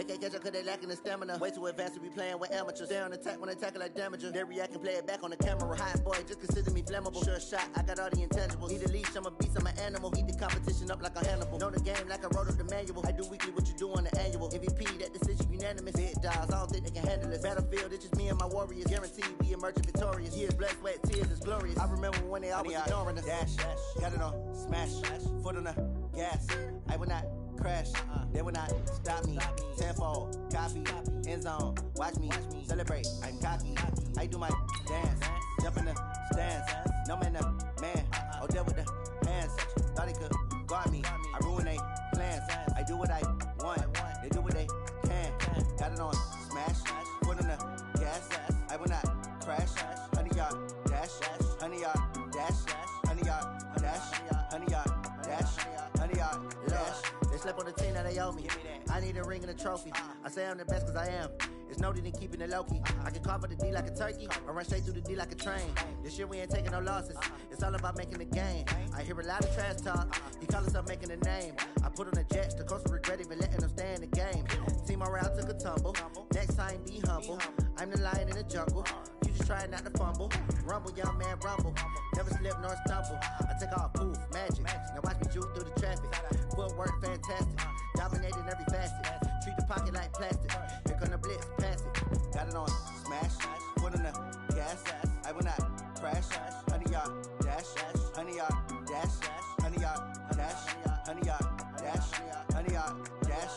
They can't catch up cause they lacking the stamina. Way too advanced to be playing with amateurs. Stay on attack when they tackle like damager. They react and play it back on the camera. Hot boy, just consider me flammable. Sure shot, I got all the intangibles. Need a leash, I'm a beast, I'm an animal. Heat the competition up like a Hannibal. Know the game like I wrote up the manual. I do weekly what you do on the annual. MVP, that decision unanimous. Big dogs, I don't think they can handle it. Battlefield, it's just me and my warriors. Guaranteed we emerging victorious. Years, blood, sweat, tears, it's glorious. I remember when they always ignoring us. Dash, got it on, smash, foot on the gas. I will not crash, they will not stop me. Tenfold, copy, end zone, watch me celebrate. I'm cocky, I do my dance, jump in the stands. No man, man, oh there with the hands. Thought he could guard me, I ruin they plans. I do what I want, they do what they can. Got it on, smash, foot on the gas. I will not crash, 100-yard dash, 100-yard dash, 100-yard dash, 100-yard dash, 100-yard dash. They slept on the team that they owe me. I need a ring and a trophy. I say I'm the best cause I am. It's noted in keeping it low-key. I can carve for the D like a turkey, or run straight through the D like a train. This year we ain't taking no losses. It's all about making the game. I hear a lot of trash talk. He call himself making a name. I put on the Jets. The coach will regret even letting them stay in the game. Team morale took a tumble. Next time be humble. I'm the lion in the jungle. You just try not to fumble. Rumble, young man, rumble. Never slip nor stumble. I take off, poof, magic. Now watch me juke through the traffic. Footwork fantastic. Dominating every facet. Treat the pocket like plastic. Here come the blitz, pass it. Got it on, smash. Foot on the gas. I will not crash. 100-yard dash. 100-yard dash. 100-yard dash. 100-yard dash. 100-yard dash.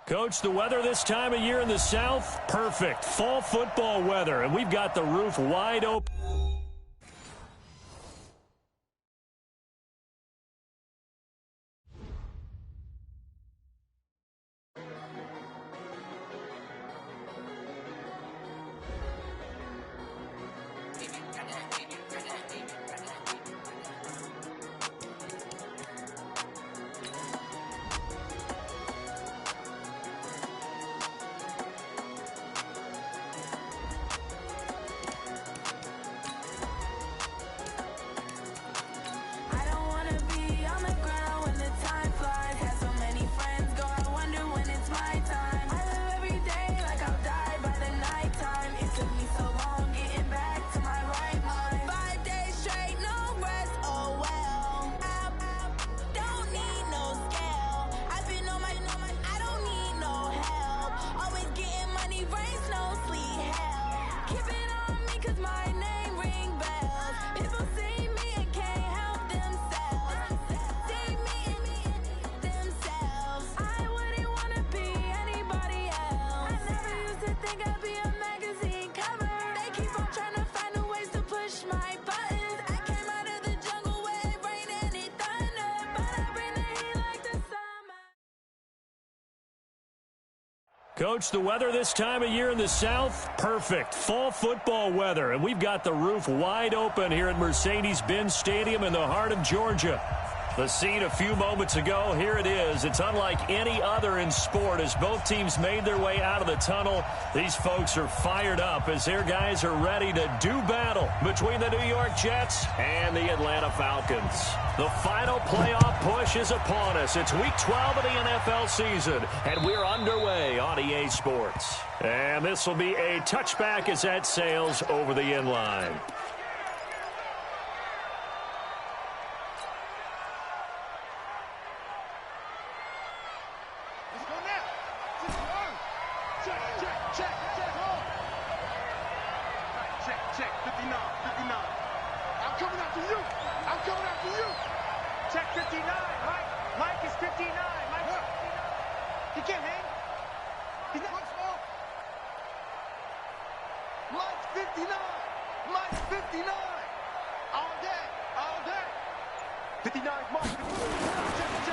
Coach, the weather this time of year in the South, perfect. Fall football weather, and we've got the roof wide open. Coach, the weather this time of year in the South, perfect. Fall football weather, and we've got the roof wide open here at Mercedes-Benz Stadium in the heart of Georgia. The scene a few moments ago, here it is. It's unlike any other in sport as both teams made their way out of the tunnel. These folks are fired up as their guys are ready to do battle between the New York Jets and the Atlanta Falcons. The final playoff push is upon us. It's week 12 of the NFL season, and we're underway on EA Sports. And this will be a touchback as that sails over the end line.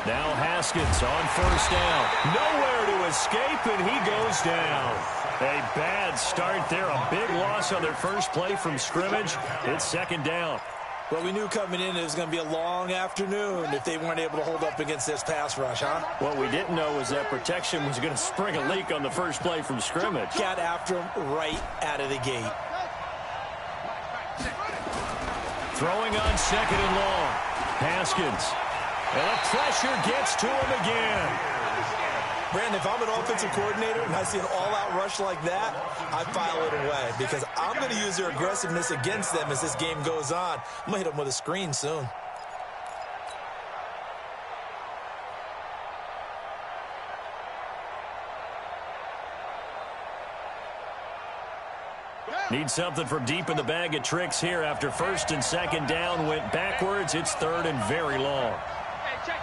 Now Haskins on first down. Nowhere to escape, and he goes down. A bad start there. A big loss on their first play from scrimmage. It's second down. Well, we knew coming in it was going to be a long afternoon if they weren't able to hold up against this pass rush, huh? What we didn't know was that protection was going to spring a leak on the first play from scrimmage. Got after him right out of the gate. Throwing on second and long. Haskins. And the pressure gets to him again. Brandon, if I'm an offensive coordinator and I see an all-out rush like that, I file it away because I'm going to use their aggressiveness against them as this game goes on. I'm going to hit them with a screen soon. Need something from deep in the bag of tricks here after first and second down went backwards. It's third and very long. Hey, check.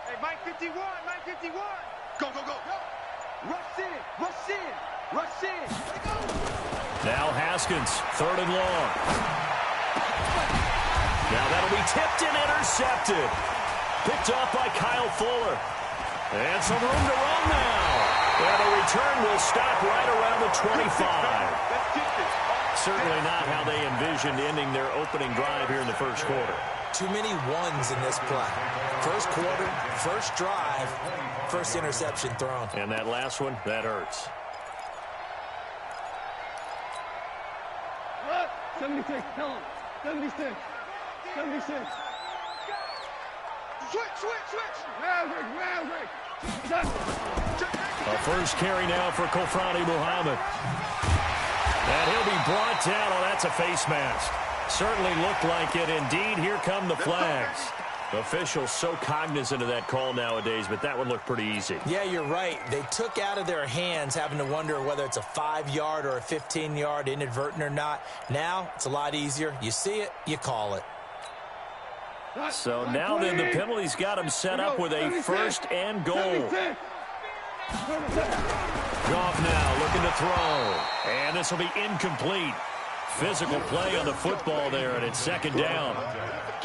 Hey, Mike 51. Go. Rush in. Now Haskins, third and long. Now that'll be tipped and intercepted. Picked off by Kyle Fuller. And some room to run now. And the return will stop right around the 25. Certainly not how they envisioned ending their opening drive here in the first quarter. Too many ones in this play. First quarter, first drive, first interception thrown. And that last one, that hurts. 76, tell him. 76. Switch. Maverick. A first carry now for Kofrani Muhammad. And he'll be brought down. Oh, that's a face mask. Certainly looked like it. Indeed, here come the flags. Officials so cognizant of that call nowadays, but that one looked pretty easy. Yeah, you're right. They took out of their hands having to wonder whether it's a 5-yard or a 15-yard inadvertent or not. Now, it's a lot easier. You see it, you call it. So now then the penalty's got him set up with a first and goal. Goff now looking to throw. And this will be incomplete. Physical play on the football there, and it's second down.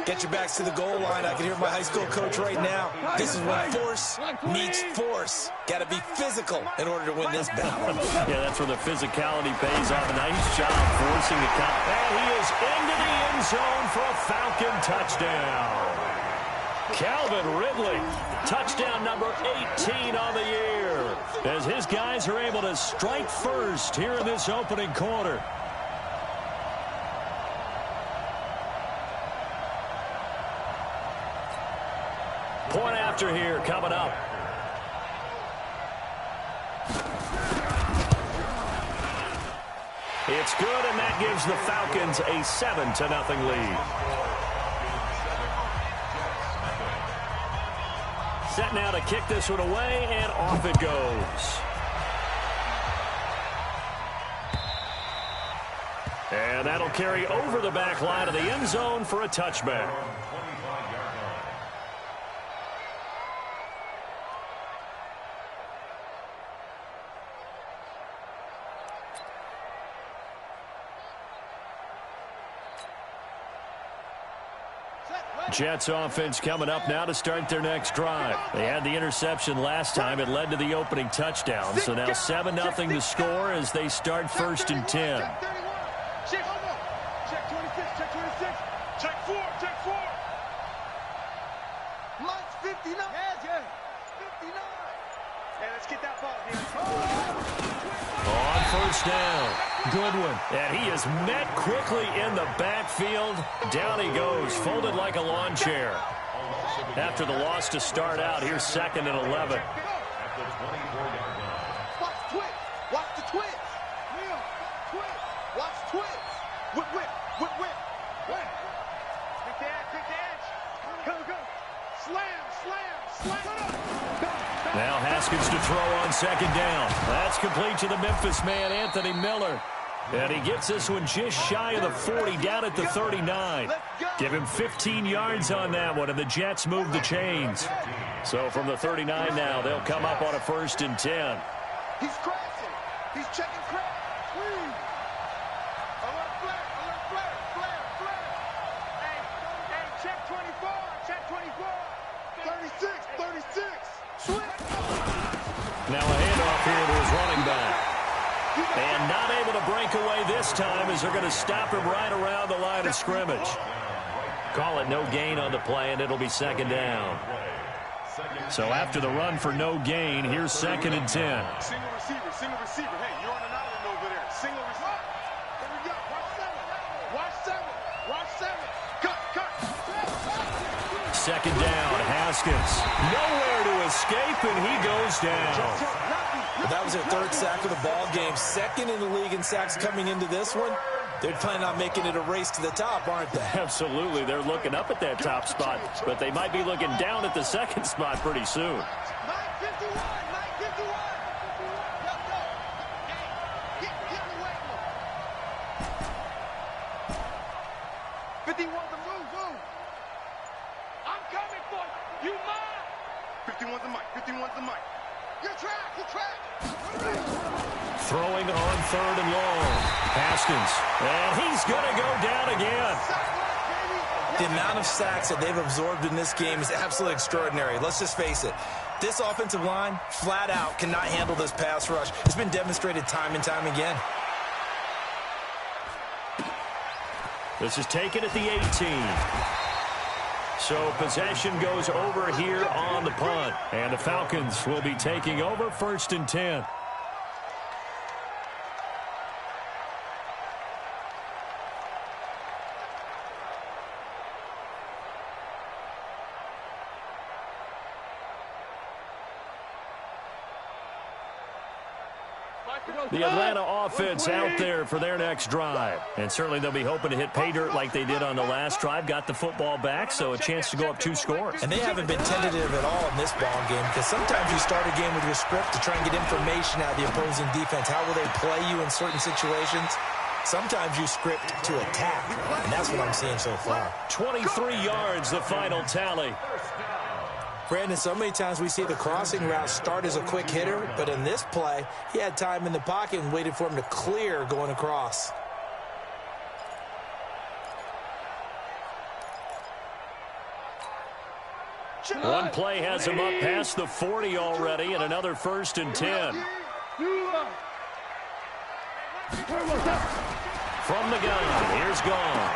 Get your backs to the goal line. I can hear my high school coach right now. This is when force meets force. Got to be physical in order to win this battle. Yeah, that's where the physicality pays off. A nice job forcing the count. And he is into the end zone for a Falcon touchdown. Calvin Ridley, touchdown number 18 on the year, as his guys are able to strike first here in this opening quarter. Point after here coming up. It's good, and that gives the Falcons a 7-0 lead. Set now to kick this one away, and off it goes. And that'll carry over the back line of the end zone for a touchback. Jets offense coming up now to start their next drive. They had the interception last time. It led to the opening touchdown. So now 7-0 to score as they start first and 10. Check 26. Check 4. Mike's 59. Yeah. 59. Hey, let's get that ball here. On first down. Goodwin. And he is met quickly in the backfield. Down he goes, folded like a lawn chair. After the loss to start out, here's second and 11. Watch the twitch. Watch twitch. Whip. Quick edge. Go. Slam. Now Haskins to throw on second down. That's complete to the Memphis man, Anthony Miller. And he gets this one just shy of the 40, down at the 39. Give him 15 yards on that one, and the Jets move the chains. So from the 39 now, they'll come up on a first and 10. He's crashing. He's checking crash. Flare. Hey, check 24. 36. Now a handoff here to his running back. And not able to break away this time as they're going to stop him right around the line of scrimmage. Call it no gain on the play, and it'll be second down. So after the run for no gain, here's 2nd and 10. Single receiver. Hey, you're on an island over there. Single receiver. There we go. Watch seven. Cut. 2nd down, Haskins. Nowhere to escape, and he goes down. That was their 3rd sack of the ball game. 2nd in the league in sacks coming into this one. They're planning on making it a race to the top, aren't they? Absolutely. They're looking up at that top spot, but they might be looking down at the 2nd spot pretty soon. Mike 51. Get away from him. 51 to move. I'm coming for you. You mine. 51's the mic. Your track. Throwing on 3rd and long. Haskins. And he's going to go down again. The amount of sacks that they've absorbed in this game is absolutely extraordinary. Let's just face it. This offensive line, flat out, cannot handle this pass rush. It's been demonstrated time and time again. This is taken at the 18. So possession goes over here on the punt. And the Falcons will be taking over 1st and 10. The Atlanta offense out there for their next drive. And certainly they'll be hoping to hit pay dirt like they did on the last drive. Got the football back, so a chance to go up 2 scores. And they haven't been tentative at all in this ball game, because sometimes you start a game with your script to try and get information out of the opposing defense. How will they play you in certain situations? Sometimes you script to attack, and that's what I'm seeing so far. 23 yards, the final tally. Brandon, so many times we see the crossing route start as a quick hitter, but in this play, he had time in the pocket and waited for him to clear going across. One play has him up past the 40 already, and another 1st and 10. From the gun, here's Gone.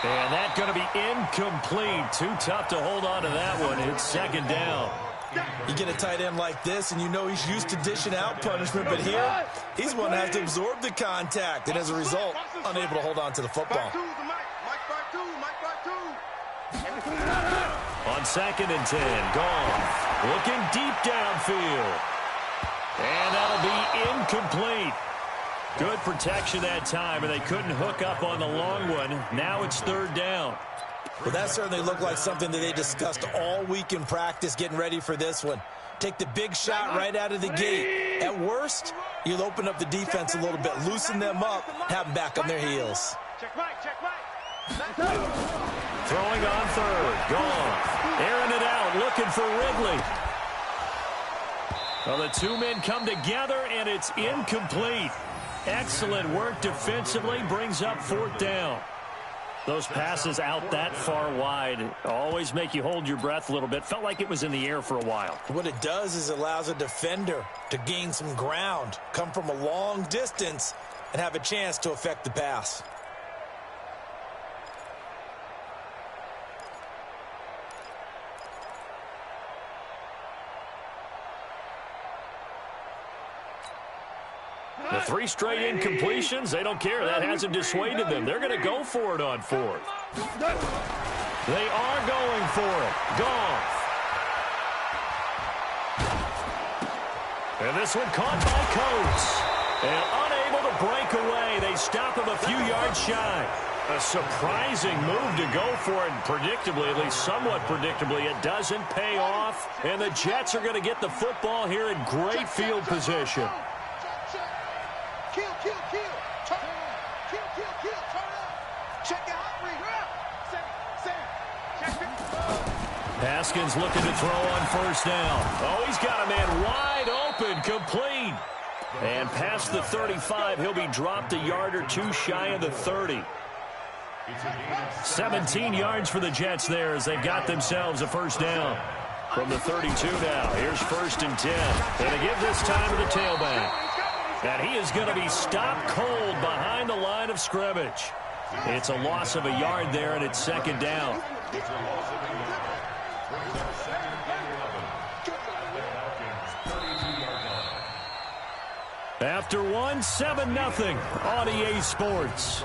And that's going to be incomplete. Too tough to hold on to that one. It's 2nd down. You get a tight end like this, and you know he's used to dishing out punishment, but here, he's one that has to absorb the contact, and as a result, unable to hold on to the football. On 2nd and 10, Gone. Looking deep downfield. And that'll be incomplete. Good protection that time, and they couldn't hook up on the long one. Now it's 3rd down. Well, that certainly looked like something that they discussed all week in practice getting ready for this one. Take the big shot right out of the gate. At worst, you'll open up the defense a little bit, loosen them up, have them back on their heels. Throwing on 3rd. Gone. Airing it out, looking for Ridley. Well, the 2 men come together, and it's incomplete. Excellent work defensively, brings up 4th down. Those passes out that far wide always make you hold your breath a little bit. Felt like it was in the air for a while. What it does is it allows a defender to gain some ground, come from a long distance, and have a chance to affect the pass. The 3 straight incompletions, they don't care. That hasn't dissuaded them. They're going to go for it on 4th. They are going for it. Gone. And this one caught by Coates. And unable to break away. They stop him a few yards shy. A surprising move to go for it. And predictably, at least somewhat predictably, it doesn't pay off. And the Jets are going to get the football here in great field position. Kill. Turn up. Kill. Turn up. Check out. Haskins looking to throw on 1st down. Oh, he's got a man wide open, complete. And past the 35, he'll be dropped a yard or 2 shy of the 30. 17 yards for the Jets there as they've got themselves a 1st down. From the 32 now, here's 1st and 10. And to give this time to the tailback. And he is going to be stopped cold behind the line of scrimmage. It's a loss of a yard there, and it's 2nd down. After one, 7-0 on EA Sports.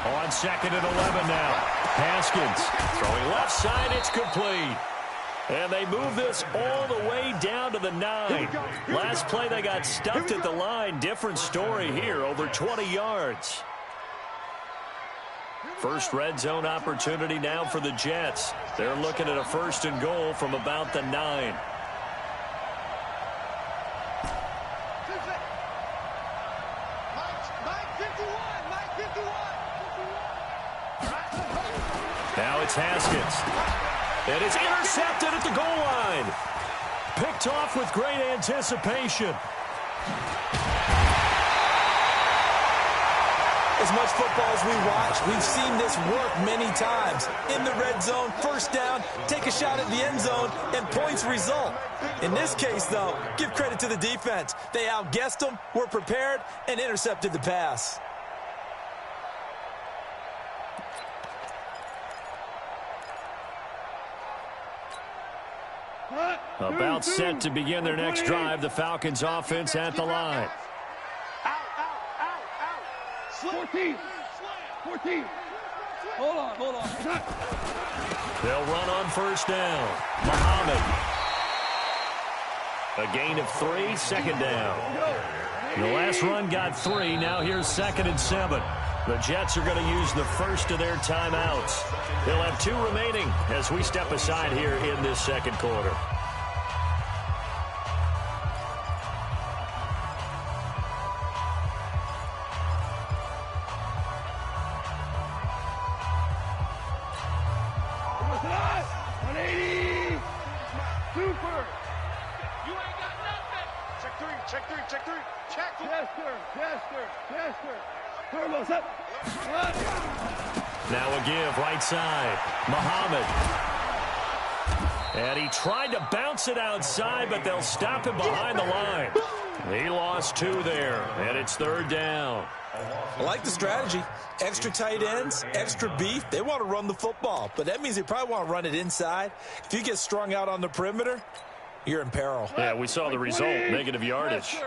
On 2nd and 11 now. Haskins throwing left side. It's complete. And they move this all the way down to the 9. Last play they got stuffed at the line. Different story here. Over 20 yards. First red zone opportunity now for the Jets. They're looking at a 1st and goal from about the 9. Now it's Haskins. And it's intercepted at the goal line. Picked off with great anticipation. As much football as we watch, we've seen this work many times. In the red zone, 1st down, take a shot at the end zone, and points result. In this case, though, give credit to the defense. They outguessed them, were prepared, and intercepted the pass. About set to begin their next drive, the Falcons offense at the line. 14. Hold on. They'll run on 1st down. Muhammad. A gain of 3, 2nd down. The last run got 3. Now here's 2nd and 7. The Jets are going to use the first of their timeouts. They'll have 2 remaining as we step aside here in this 2nd quarter. Now a give, right side. Muhammad. And he tried to bounce it outside, but they'll stop him behind the line. He lost 2 there, and it's 3rd down. I like the strategy. Extra tight ends, extra beef. They want to run the football, but that means they probably want to run it inside. If you get strung out on the perimeter, you're in peril. Yeah, we saw the result, negative yardage.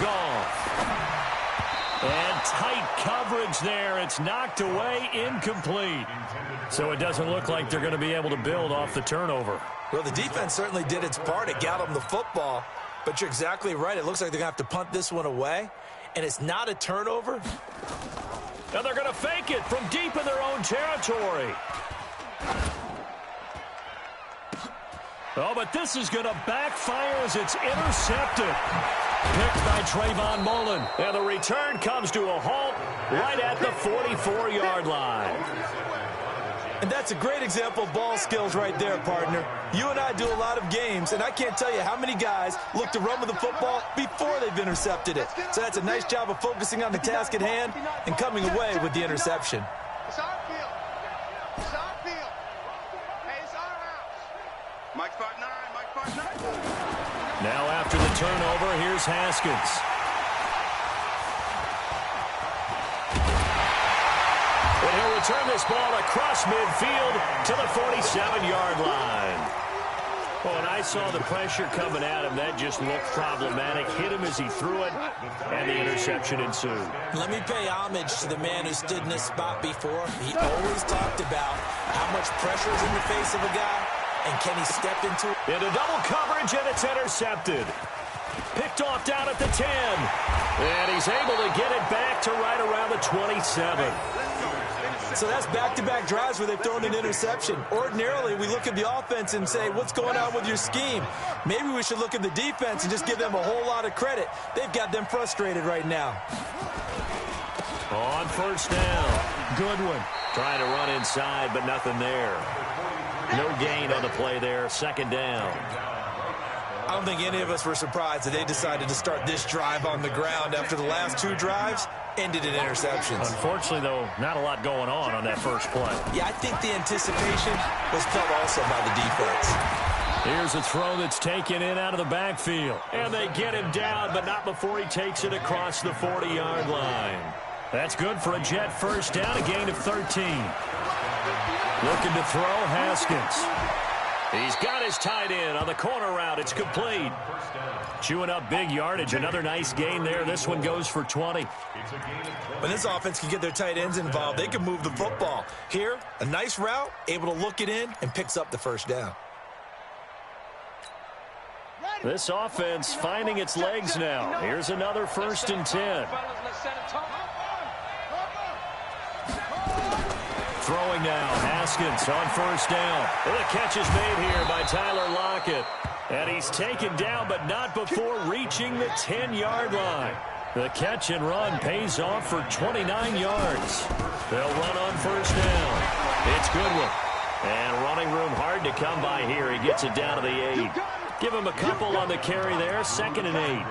Gone. And tight coverage there. It's knocked away, incomplete. So it doesn't look like they're going to be able to build off the turnover. Well, the defense certainly did its part. It got them the football. But you're exactly right. It looks like they're going to have to punt this one away. And it's not a turnover. And they're going to fake it from deep in their own territory. Oh, but this is going to backfire as it's intercepted. Picked by Trayvon Mullen. And the return comes to a halt right at the 44-yard line. And that's a great example of ball skills right there, partner. You and I do a lot of games, and I can't tell you how many guys look to run with the football before they've intercepted it. So that's a nice job of focusing on the task at hand and coming away with the interception. It's our field. It's our field. Hey, it's our house. Mike 5'9", Mike 5'9". Now after the turnover, here's Haskins. And he'll return this ball across midfield to the 47-yard line. Oh, and I saw the pressure coming at him. That just looked problematic. Hit him as he threw it, and the interception ensued. Let me pay homage to the man who stood in this spot before. He always talked about how much pressure is in the face of a guy, and can he step into it? Into double coverage, and it's intercepted. Picked Picked off down at the 10. And he's able to get it back to right around the 27. So that's back-to-back drives where they've thrown an interception. Ordinarily, we look at the offense and say, what's going on with your scheme? Maybe we should look at the defense and just give them a whole lot of credit. They've got them frustrated right now. On first down, Goodwin trying to run inside, but nothing there. No gain on the play there, second down. I don't think any of us were surprised that they decided to start this drive on the ground after the last two drives ended in interceptions. Unfortunately, though, not a lot going on that first play. Yeah, I think the anticipation was felt also by the defense. Here's a throw that's taken in out of the backfield. And they get him down, but not before he takes it across the 40-yard line. That's good for a Jet first down, a gain of 13. Looking to throw, Haskins. He's got his tight end on the corner route. It's complete. Chewing up big yardage. Another nice gain there. This one goes for 20. When this offense can get their tight ends involved, they can move the football. Here, a nice route, able to look it in, and picks up the first down. This offense finding its legs now. Here's another 1st and 10. Throwing now, Haskins on first down. And the catch is made here by Tyler Lockett. And he's taken down, but not before reaching the 10-yard line. The catch and run pays off for 29 yards. They'll run on first down. It's Goodwin. And running room hard to come by here. He gets it down to the 8. Give him a couple on the carry there, 2nd and 8.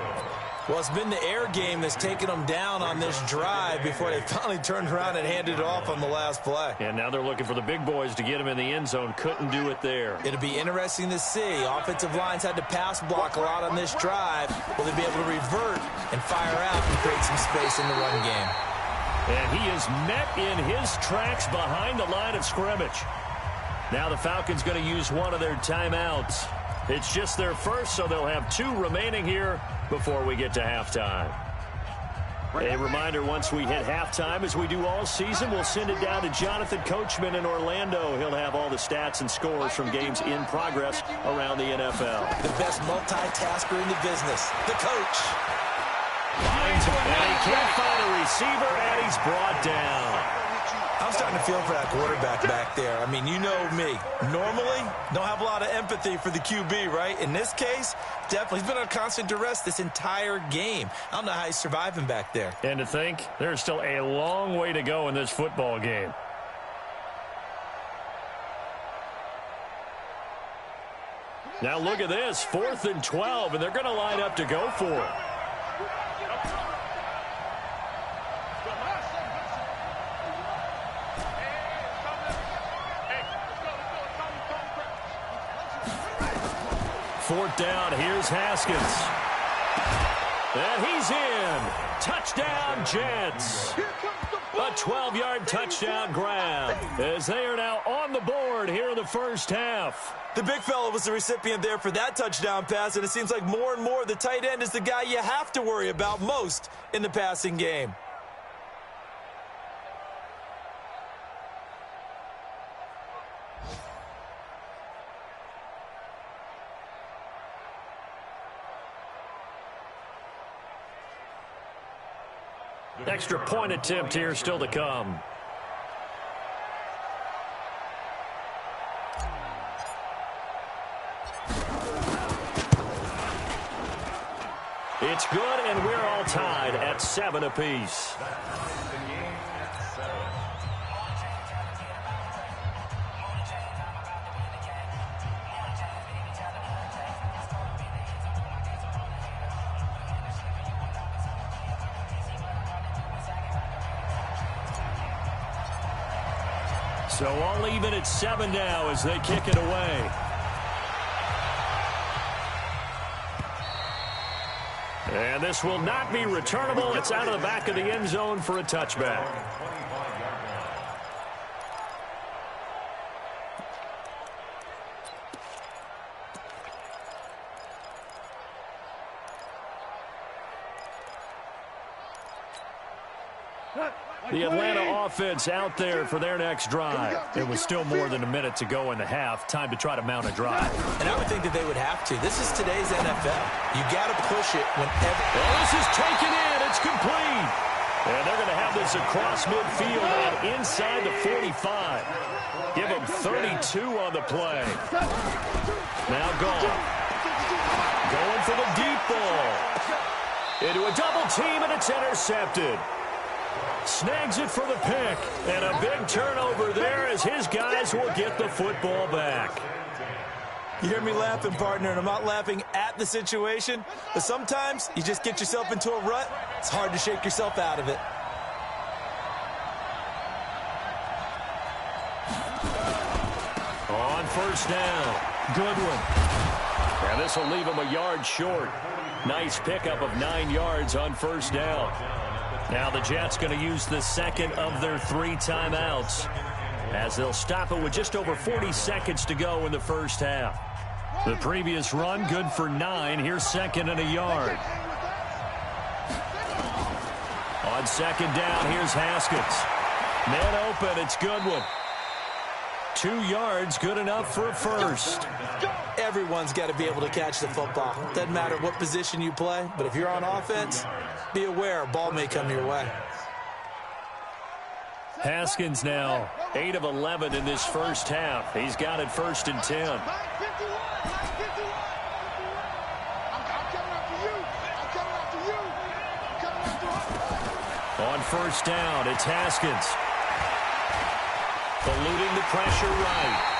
Well, it's been the air game that's taken them down on this drive before they finally turned around and handed it off on the last play. And now they're looking for the big boys to get him in the end zone. Couldn't do it there. It'll be interesting to see. Offensive lines had to pass block a lot on this drive. Will they be able to revert and fire out and create some space in the run game? And he is met in his tracks behind the line of scrimmage. Now the Falcons going to use one of their timeouts. It's just their first, so they'll have 2 remaining here before we get to halftime. A reminder, once we hit halftime, as we do all season, we'll send it down to Jonathan Coachman in Orlando. He'll have all the stats and scores from games in progress around the NFL. The best multitasker in the business, the coach. Finds him, and he can't find a receiver, and he's brought down. I'm starting to feel for that quarterback back there. I mean, you know me. Normally, don't have a lot of empathy for the QB, right? In this case, definitely. He's been under constant duress this entire game. I don't know how he's surviving back there. And to think, there's still a long way to go in this football game. Now look at this, 4th and 12, and they're going to line up to go for it. Fourth down, here's Haskins. And he's in. Touchdown, Jets. A 12-yard touchdown grab as they are now on the board here in the first half. The big fella was the recipient there for that touchdown pass, and it seems like more and more the tight end is the guy you have to worry about most in the passing game. Extra point attempt here still to come. It's good, and we're all tied at 7 apiece. So all even at 7 now as they kick it away. And this will not be returnable. It's out of the back of the end zone for a touchback. The Atlanta offense out there for their next drive. It was still more than a minute to go in the half. Time to try to mount a drive. And I would think that they would have to. This is today's NFL. You got to push it whenever. Well, this is taken in. It's complete. And they're going to have this across midfield and inside the 45. Give them 32 on the play. Now gone. Going for the deep ball. Into a double team, and it's intercepted. Snags it for the pick. And a big turnover there as his guys will get the football back. You hear me laughing, partner, and I'm not laughing at the situation, but sometimes you just get yourself into a rut. It's hard to shake yourself out of it. On first down, Goodwin. And this will leave him a yard short. Nice pickup of 9 yards on first down. Now the Jets going to use the second of their 3 timeouts as they'll stop it with just over 40 seconds to go in the first half. The previous run, good for 9. Here's second and a yard. On second down, here's Haskins. Man open, it's Goodwin. 2 yards, good enough for a first. Everyone's got to be able to catch the football. Doesn't matter what position you play, but if you're on offense, be aware a ball may come your way. Haskins now 8 of 11 in this first half. He's got it first and 10. On first down, it's Haskins. Eluding the pressure right.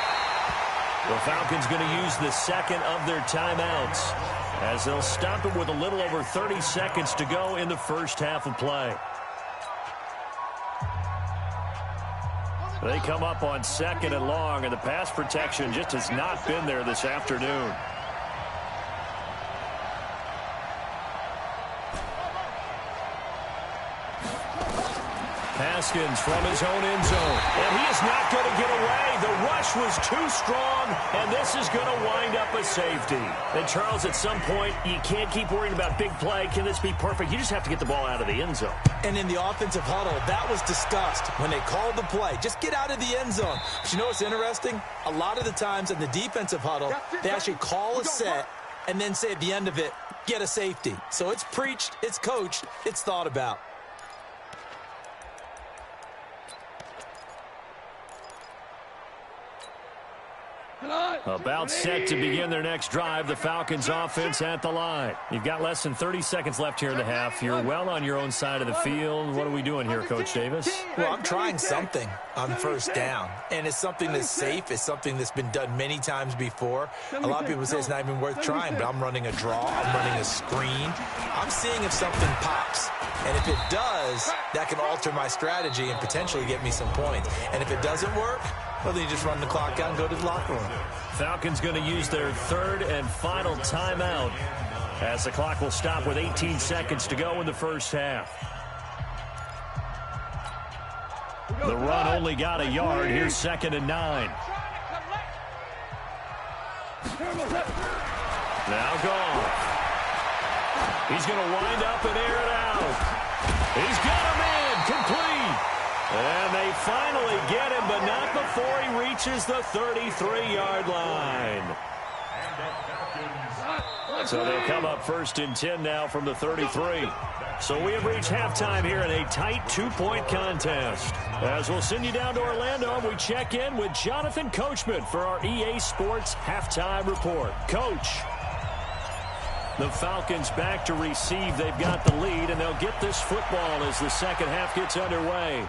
The Falcons going to use the second of their timeouts as they'll stop it with a little over 30 seconds to go in the first half of play. They come up on second and long, and the pass protection just has not been there this afternoon. Haskins from his own end zone, and he is not going to get away. The rush was too strong, and this is going to wind up a safety. And Charles, at some point, you can't keep worrying about big play. Can this be perfect? You just have to get the ball out of the end zone. And in the offensive huddle, that was discussed when they called the play. Just get out of the end zone. But you know what's interesting? A lot of the times in the defensive huddle, they actually call a set and then say at the end of it, get a safety. So it's preached, it's coached, it's thought about. About set to begin their next drive. The Falcons offense at the line. You've got less than 30 seconds left here in the half. You're well on your own side of the field. What are we doing here, Coach Davis? Well, I'm trying something on first down, and it's something that's safe. It's something that's been done many times before. A lot of people say it's not even worth trying, but I'm running a draw. I'm running a screen. I'm seeing if something pops, and if it does, that can alter my strategy and potentially get me some points. And if it doesn't work, well, then you just run the clock out and go to the locker room. Falcons going to use their third and final timeout as the clock will stop with 18 seconds to go in the first half. The run only got a yard. Here's second and 9. Now gone. He's going to wind up and air it out. He's got a man complete. And they finally get him, but not before he reaches the 33-yard line. So they'll come up first and 10 now from the 33. So we have reached halftime here in a tight 2-point contest. As we'll send you down to Orlando, we check in with Jonathan Coachman for our EA Sports Halftime Report. Coach, the Falcons back to receive. They've got the lead, and they'll get this football as the second half gets underway.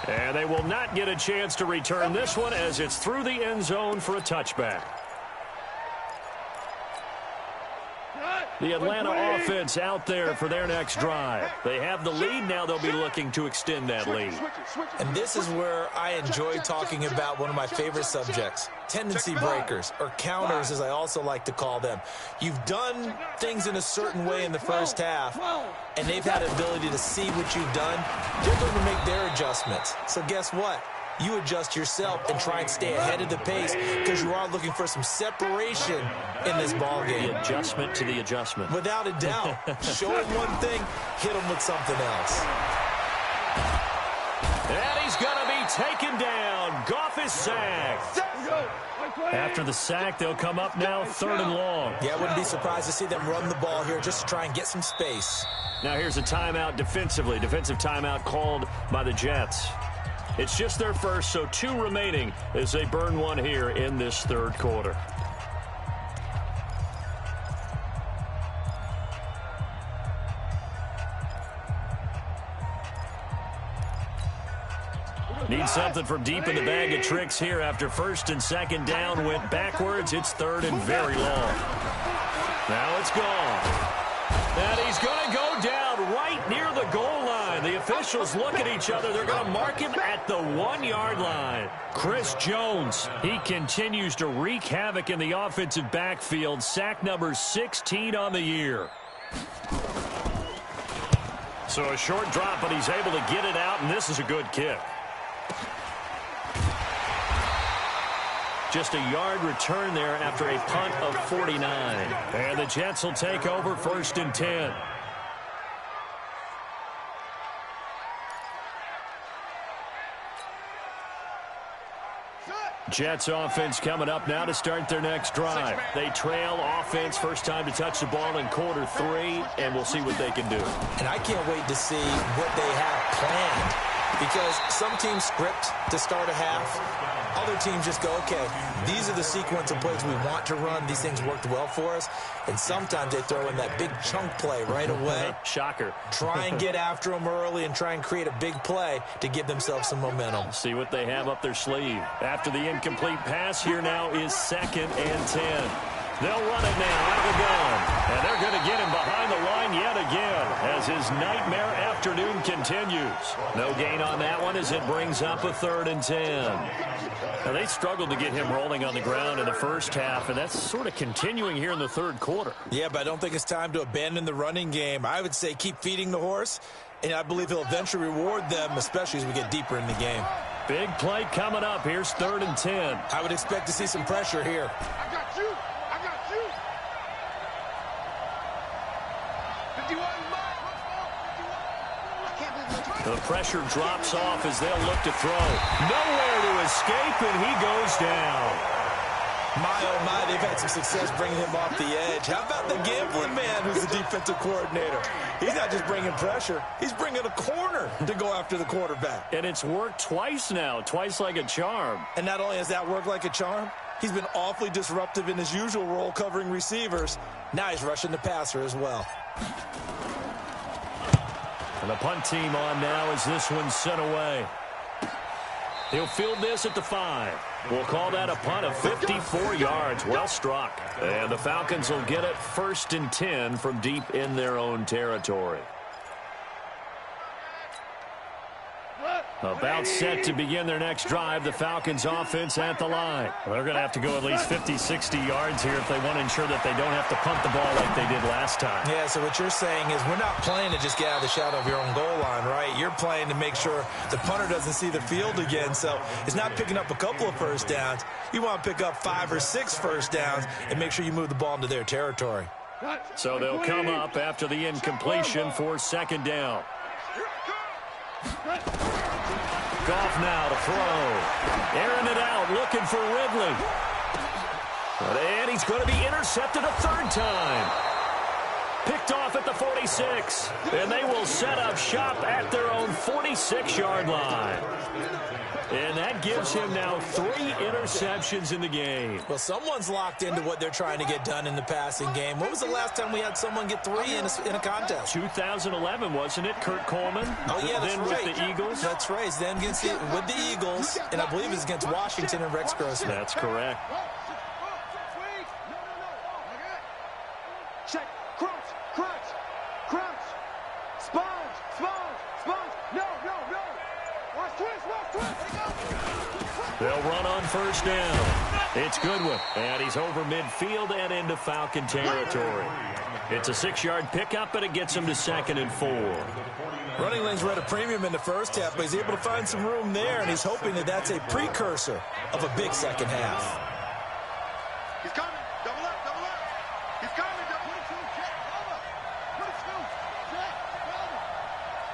And they will not get a chance to return this one as it's through the end zone for a touchback. The Atlanta offense out there for their next drive. They have the lead. Now they'll be looking to extend that lead. And this is where I enjoy talking about one of my favorite subjects, tendency breakers, or counters as I also like to call them. You've done things in a certain way in the first half, and they've had the ability to see what you've done. They're going to make their adjustments. So guess what? you adjust yourself and try and stay ahead of the pace because you are looking for some separation in this ball game. The adjustment to the adjustment. Without a doubt. Show him one thing, hit him with something else. And he's going to be taken down. Goff is sacked. After the sack, they'll come up now 3rd and long. Yeah, I wouldn't be surprised to see them run the ball here just to try and get some space. Now here's a timeout defensively. Defensive timeout called by the Jets. It's just their first, so 2 remaining as they burn one here in this 3rd quarter. Need something from deep in the bag of tricks here after 1st and 2nd down went backwards. It's 3rd and very long. Now it's gone. And he's going to go down right near the goal line. The officials look at each other. They're going to mark him at the 1-yard line. Chris Jones, he continues to wreak havoc in the offensive backfield. Sack number 16 on the year. So a short drop, but he's able to get it out, and this is a good kick. Just a yard return there after a punt of 49. And the Jets will take over 1st and 10. Jets offense coming up now to start their next drive. They trail offense, first time to touch the ball in quarter 3, and we'll see what they can do. And I can't wait to see what they have planned, because some teams script to start a half. Other teams just go, okay, these are the sequence of plays we want to run. These things worked well for us. And sometimes they throw in that big chunk play right away. Shocker. Try and get after them early and try and create a big play to give themselves some momentum. See what they have up their sleeve. After the incomplete pass, here now is 2nd and 10. They'll run it now out of the gun. And they're going to get him behind the line yet again as his nightmare afternoon continues. No gain on that one as it brings up a 3rd and 10. Now, they struggled to get him rolling on the ground in the first half, and that's sort of continuing here in the 3rd quarter. Yeah, but I don't think it's time to abandon the running game. I would say keep feeding the horse, and I believe he'll eventually reward them, especially as we get deeper in the game. Big play coming up. Here's 3rd and 10. I would expect to see some pressure here. I got you. I got you. 51 miles. The pressure drops off as they'll look to throw. Nowhere to escape, and he goes down. My, oh my, they've had some success bringing him off the edge. How about the gambling man who's the defensive coordinator? He's not just bringing pressure. He's bringing a corner to go after the quarterback. And it's worked twice now, twice like a charm. And not only has that worked like a charm, he's been awfully disruptive in his usual role covering receivers. Now he's rushing the passer as well. And the punt team on now as this one's sent away. He'll field this at the 5. We'll call that a punt of 54 yards. Well struck. And the Falcons will get it 1st and 10 from deep in their own territory. About set to begin their next drive, the Falcons offense at the line. They're going to have to go at least 50, 60 yards here if they want to ensure that they don't have to punt the ball like they did last time. Yeah, so what you're saying is we're not playing to just get out of the shadow of your own goal line, right? You're playing to make sure the punter doesn't see the field again. So it's not picking up a couple of first downs. You want to pick up 5 or 6 first downs and make sure you move the ball into their territory. So they'll come up after the incompletion for 2nd down. Goff now to throw. Airing it out, looking for Ridley. And he's going to be intercepted a 3rd time. Picked off at the 46. And they will set up shop at their own 46-yard line. And that gives him now 3 interceptions in the game. Well, someone's locked into what they're trying to get done in the passing game. When was the last time we had someone get 3 in a contest? 2011, wasn't it? Kurt Coleman? Oh, yeah, that's then right. With the Eagles? That's right. Then with the Eagles, and I believe it's against Washington and Rex Grossman. That's correct. Check. Crunch. Sponge. No. Watch twist. They'll run on 1st down. It's Goodwin, and he's over midfield and into Falcon territory. It's a 6-yard pickup, but it gets him to 2nd and 4. Running lanes were at a premium in the first half, but he's able to find some room there, and he's hoping that that's a precursor of a big second half. He's coming. Double up, double up. He's coming. Double up. 22, check. Double. 22, check. Double.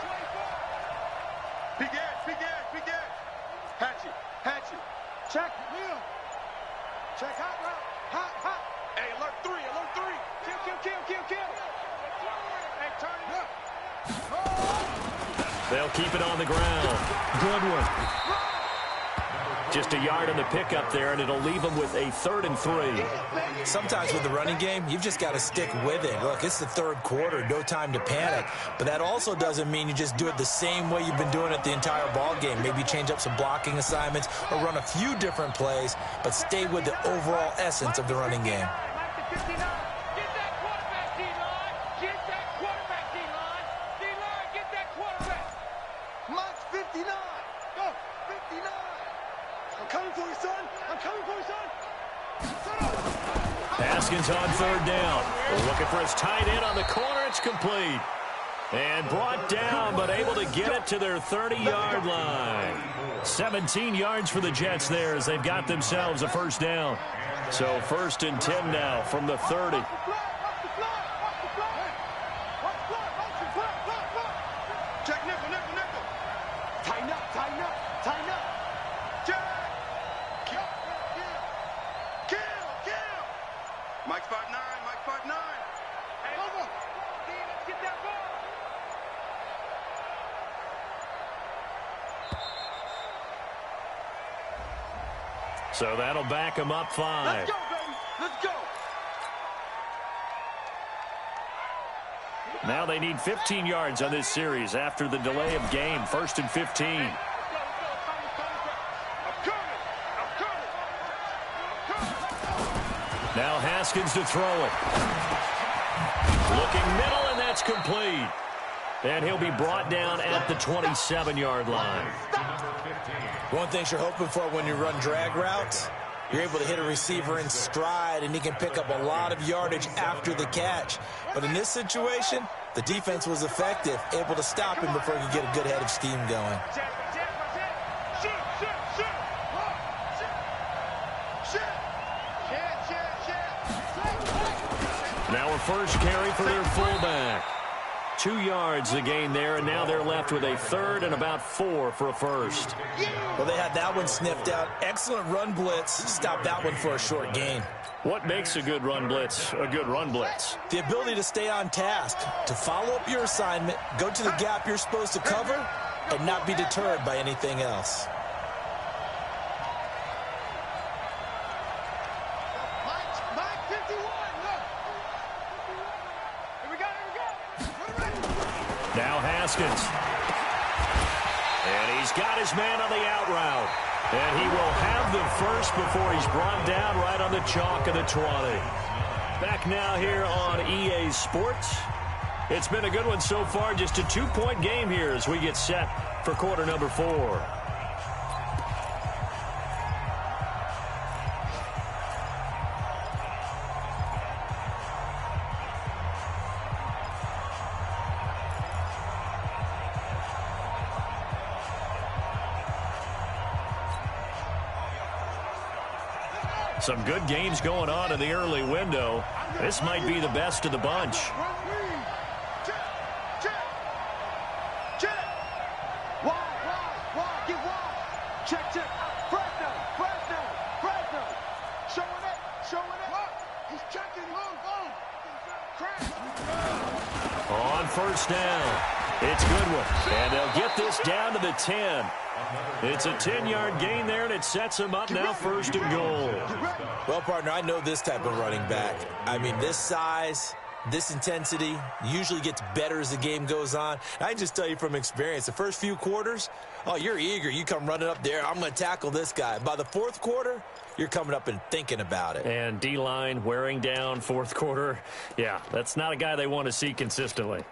24. Big edge, big edge, big edge. Hatchet, hatchet. Check. Wheel. Check hot route. Hot, hot. Hey, alert 3, alert 3. Kill, kill, kill, kill, kill. Hey, turn it up. They'll keep it on the ground. Good one. Just a yard on the pickup there, and it'll leave them with a 3rd and 3. Sometimes with the running game, you've just got to stick with it. Look, it's the third quarter, no time to panic. But that also doesn't mean you just do it the same way you've been doing it the entire ball game. Maybe change up some blocking assignments or run a few different plays, but stay with the overall essence of the running game. Haskins on 3rd down. They're looking for his tight end on the corner. It's complete. And brought down, but able to get it to their 30-yard line. 17 yards for the Jets there as they've got themselves a first down. So 1st and 10 now from the 30. Check nickel, nickel, nickel. Tighten up, tighten up, tighten up. Check. Kill, kill, kill. Mike's 5'9", Mike's 5'9". Hey, over. Let's get that ball. So that'll back him up 5. Let's go, baby. Let's go. Now they need 15 yards on this series after the delay of game. 1st and 15. I'm coming. Now Haskins to throw it. Looking middle, and that's complete. And he'll be brought down at the 27-yard line. One thing you're hoping for when you run drag routes, you're able to hit a receiver in stride, and he can pick up a lot of yardage after the catch. But in this situation, the defense was effective, able to stop him before he could get a good head of steam going. Now a first carry for their fullback. 2 yards the gain there, and now they're left with a 3rd and about 4 for a first. Well, they had that one sniffed out. Excellent run blitz. Stopped that one for a short gain. What makes a good run blitz a good run blitz? The ability to stay on task, to follow up your assignment, go to the gap you're supposed to cover, and not be deterred by anything else. Mike 51, look. Here we go, here we go. Now Haskins. And he's got his man on the out route. And he will have the first before he's brought down right on the chalk of the 20. Back now here on EA Sports. It's been a good one so far. Just a 2-point game here as we get set for quarter number 4. Some good games going on in the early window. This might be the best of the bunch. On first down, it's Goodwin, and they'll get this down to the 10. It's a 10-yard gain there, and it sets them up now 1st and goal. Well, partner, I know this type of running back. I mean, this size, this intensity usually gets better as the game goes on. I can just tell you from experience, the first few quarters, oh, you're eager. You come running up there, I'm going to tackle this guy. By the 4th quarter, you're coming up and thinking about it. And D-line wearing down 4th quarter. Yeah, that's not a guy they want to see consistently.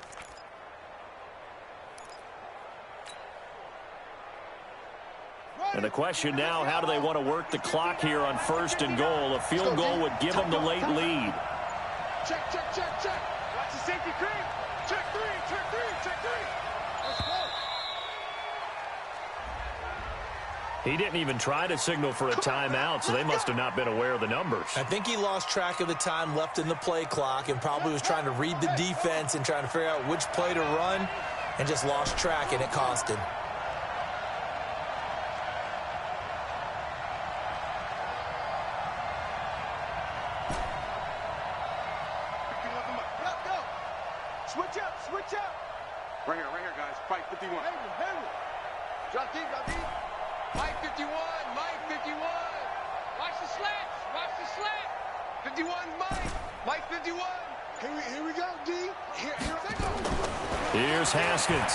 And the question now, how do they want to work the clock here on 1st and goal? A field goal would give them the late lead. Check, check, check, check. Watch the safety creep. Check 3, check 3, check 3. Let's He didn't even try to signal for a timeout, so they must have not been aware of the numbers. I think he lost track of the time left in the play clock and probably was trying to read the defense and trying to figure out which play to run and just lost track, and it cost him. Switch up. Right here, guys. Fight 51. Drop deep. Mike 51. Watch the slant. 51, Mike 51. Here we go, D. Here they go. Here's Haskins.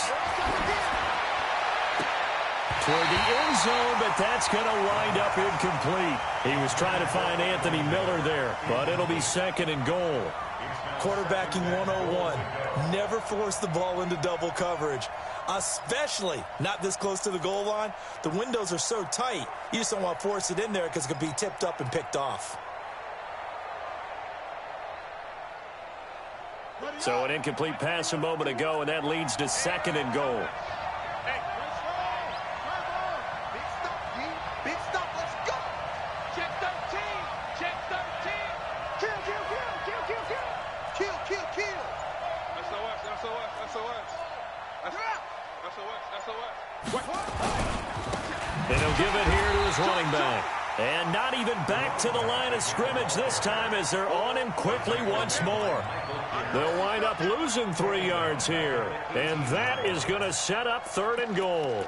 Toward the end zone, but that's going to wind up incomplete. He was trying to find Anthony Miller there, but it'll be 2nd and goal. Quarterbacking 101. Never force the ball into double coverage, especially not this close to the goal line. The windows are so tight, you just don't want to force it in there because it could be tipped up and picked off. So an incomplete pass a moment ago, and that leads to 2nd and goal. Big stop, let's go. Check 13. Kill. SOS. And he'll give it here to his running back. And not even back to the line of scrimmage this time as they're on him quickly once more. They'll wind up losing 3 yards here. And that is going to set up 3rd and goal.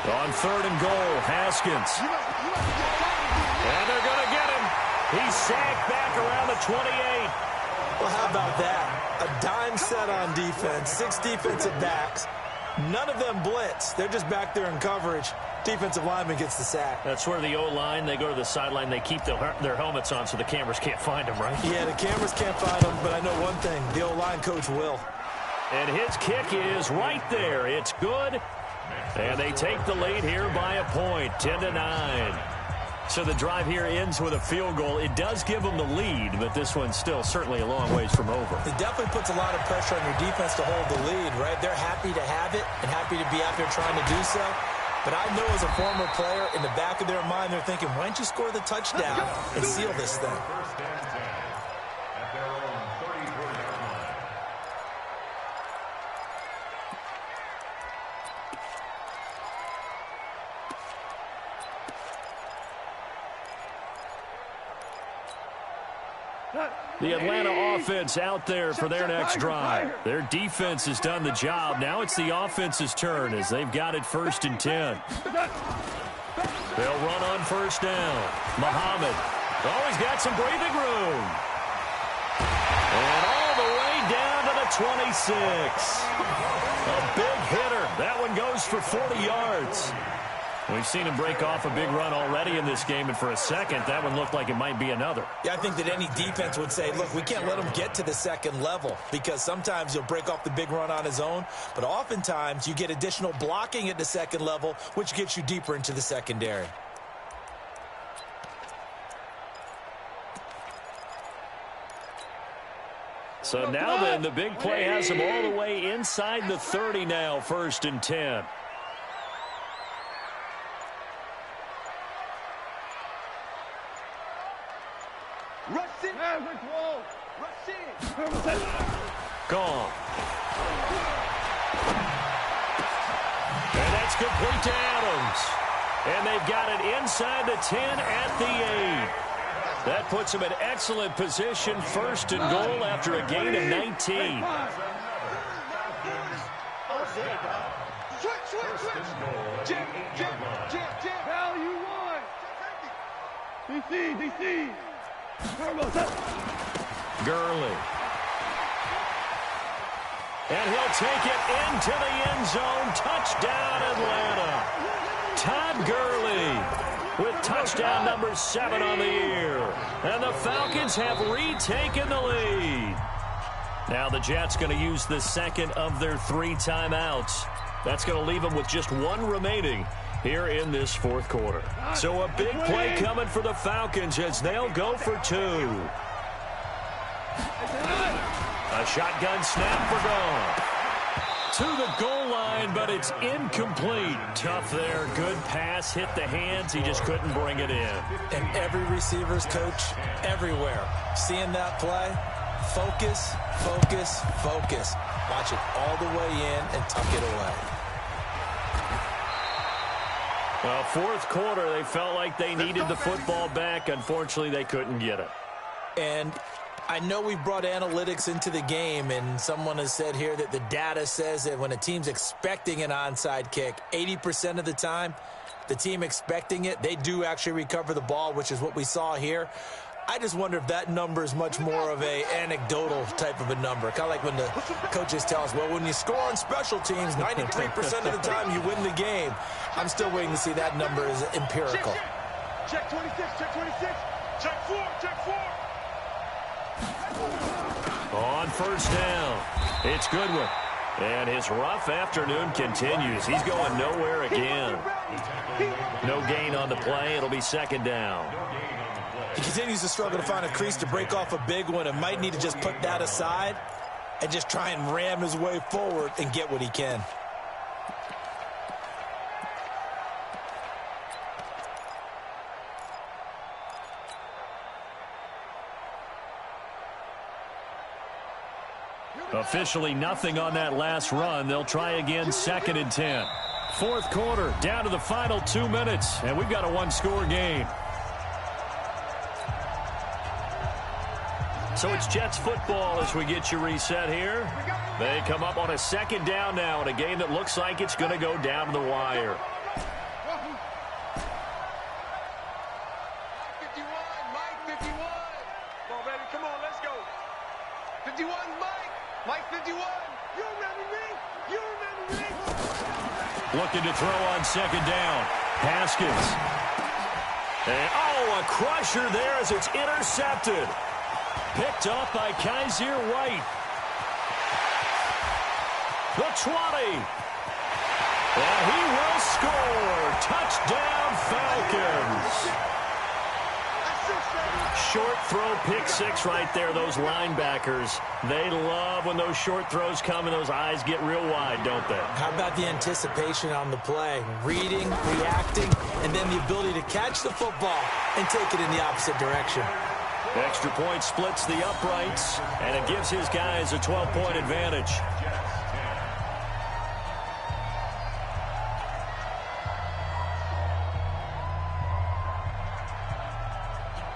On 3rd and goal, Haskins. And they're going to get him. He's sacked back around the 28. Well, how about that? A dime set on defense, 6 defensive backs. None of them blitz. They're just back there in coverage. Defensive lineman gets the sack. That's where the O-line, they go to the sideline, they keep their helmets on so the cameras can't find them, right? Yeah, the cameras can't find them, but I know one thing. The O-line coach will. And his kick is right there. It's good. And they take the lead here by a point, 10-9. So the drive here ends with a field goal. It does give them the lead, but this one's still certainly a long ways from over. It definitely puts a lot of pressure on your defense to hold the lead, right? They're happy to have it and happy to be out there trying to do so. But I know as a former player, in the back of their mind, they're thinking, why don't you score the touchdown and seal this thing? The Atlanta offense out there for their next drive. Their defense has done the job. Now it's the offense's turn as they've got it 1st and 10. They'll run on 1st down. Muhammad. Oh, he's got some breathing room. And all the way down to the 26. A big hitter. That one goes for 40 yards. We've seen him break off a big run already in this game, and for a second, that one looked like it might be another. Yeah, I think that any defense would say, look, we can't let him get to the 2nd level because sometimes he'll break off the big run on his own, but oftentimes you get additional blocking at the 2nd level, which gets you deeper into the secondary. So now then, the big play has him all the way inside the 30 now, 1st and 10. Gone. And that's complete to Adams. And they've got it inside the 10 at the 8. That puts them in excellent position, 1st and goal after a gain of 19. DC. Gurley. And he'll take it into the end zone. Touchdown, Atlanta. Todd Gurley with touchdown number 7 on the year. And the Falcons have retaken the lead. Now the Jets going to use the second of their 3 timeouts. That's going to leave them with just 1 remaining here in this fourth quarter. So a big play coming for the Falcons as they'll go for 2. A shotgun snap for gone. To the goal line, but it's incomplete. Tough there. Good pass. Hit the hands. He just couldn't bring it in. And every receiver's coach everywhere. Seeing that play, focus, focus, focus. Watch it all the way in and tuck it away. Well, fourth quarter, they felt like they needed the football back. Unfortunately, they couldn't get it. And I know we brought analytics into the game, and someone has said here that the data says that when a team's expecting an onside kick, 80% of the time, the team expecting it, they do actually recover the ball, which is what we saw here. I just wonder if that number is much more of a anecdotal type of a number. Kind of like when the coaches tell us, well, when you score on special teams, 93% of the time you win the game. I'm still waiting to see that number is empirical. Check 26, check 26, check 4, check 4. On first down, it's Goodwin. And his rough afternoon continues. He's going nowhere again. No gain on the play. It'll be second down. He continues to struggle to find a crease to break off a big one and might need to just put that aside and just try and ram his way forward and get what he can. Officially nothing on that last run. They'll try again, second and 10. Fourth quarter, down to the final 2 minutes, and we've got a 1-score game. So it's Jets football as we get you reset here. They come up on a second down now in a game that looks like it's going to go down to the wire. Mike 51. Come on, baby. Come on, let's go. 51, Mike 51. You remember me? You remember me? Looking to throw on second down. Haskins. And, a crusher there as it's intercepted. Picked off by Kaiser White. The 20. And he will score. Touchdown, Falcons. Short throw, pick 6 right there. Those linebackers, they love when those short throws come and those eyes get real wide, don't they? How about the anticipation on the play? Reading, reacting, and then the ability to catch the football and take it in the opposite direction. Extra point splits the uprights, and it gives his guys a 12-point advantage.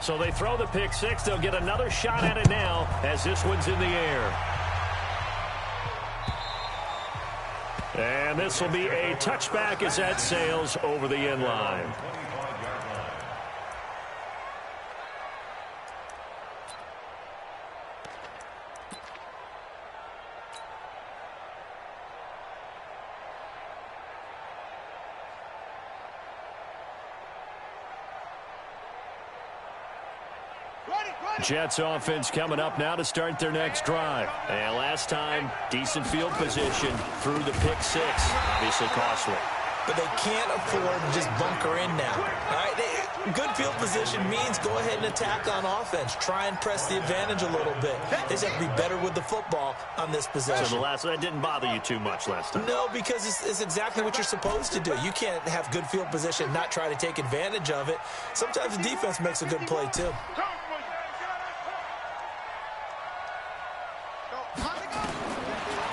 So they throw the pick 6. They'll get another shot at it now as this one's in the air. And this will be a touchback as that sails over the end line. Jets offense coming up now to start their next drive. And last time, decent field position through the pick 6. Obviously costly. But they can't afford to just bunker in now. All right? Good field position means go ahead and attack on offense. Try and press the advantage a little bit. They just have to be better with the football on this possession. So that didn't bother you too much last time? No, because it's exactly what you're supposed to do. You can't have good field position and not try to take advantage of it. Sometimes the defense makes a good play, too.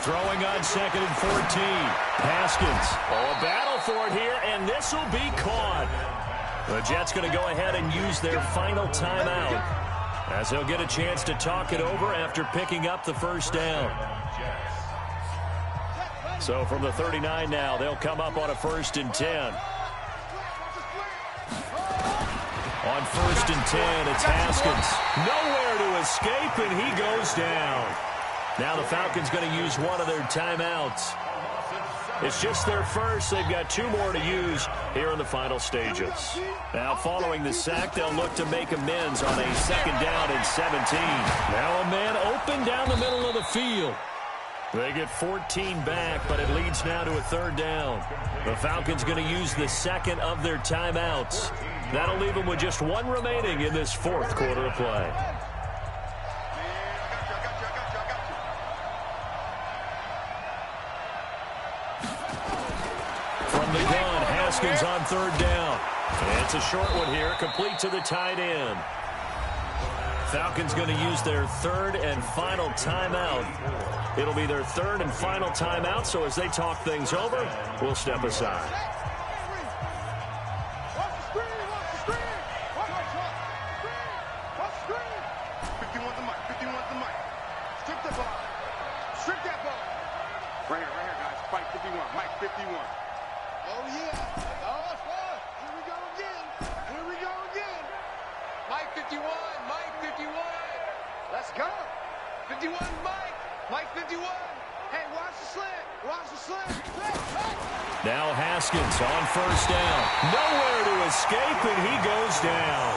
Throwing on second and 14. Haskins. A battle for it here, and this will be caught. The Jets going to go ahead and use their final timeout as they'll get a chance to talk it over after picking up the first down. So from the 39 now, they'll come up on a 1st and 10. On 1st and 10, it's Haskins. Nowhere to escape, and he goes down. Now the Falcons going to use one of their timeouts. It's just their first. They've got 2 more to use here in the final stages. Now, following the sack, they'll look to make amends on a 2nd down and 17. Now a man open down the middle of the field. They get 14 back, but it leads now to a 3rd down. The Falcons going to use the 2nd of their timeouts. That'll leave them with just 1 remaining in this 4th quarter of play. From the gun, Haskins on 3rd down. It's a short one here, complete to the tight end. Falcons going to use their 3rd and final timeout. It'll be their 3rd and final timeout, so as they talk things over, we'll step aside. Right here, guys. Fight 51. Mike 51. Oh, yeah. Oh, that's fun. Here we go again. Here we go again. Mike 51. Mike 51. Let's go. 51, Mike. Mike 51. Hey, watch the slant. Watch the slant. Now Haskins on 1st down. Nowhere to escape, and he goes down.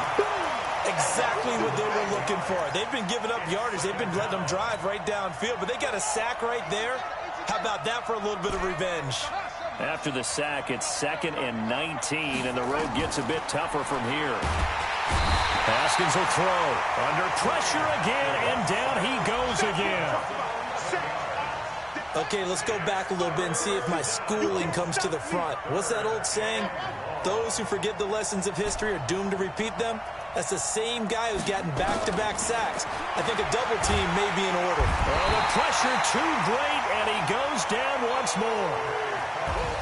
Exactly what they were looking for. They've been giving up yardage. They've been letting them drive right downfield, but they got a sack right there. How about that for a little bit of revenge? After the sack, it's 2nd and 19, and the road gets a bit tougher from here. Haskins will throw. Under pressure again, and down he goes again. Okay, let's go back a little bit and see if my schooling comes to the front. What's that old saying? Those who forget the lessons of history are doomed to repeat them. That's the same guy who's gotten back-to-back sacks. I think a double team may be in order. Oh, the pressure too great, and he goes down once more.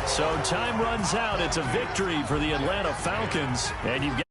So time runs out. It's a victory for the Atlanta Falcons, and you've got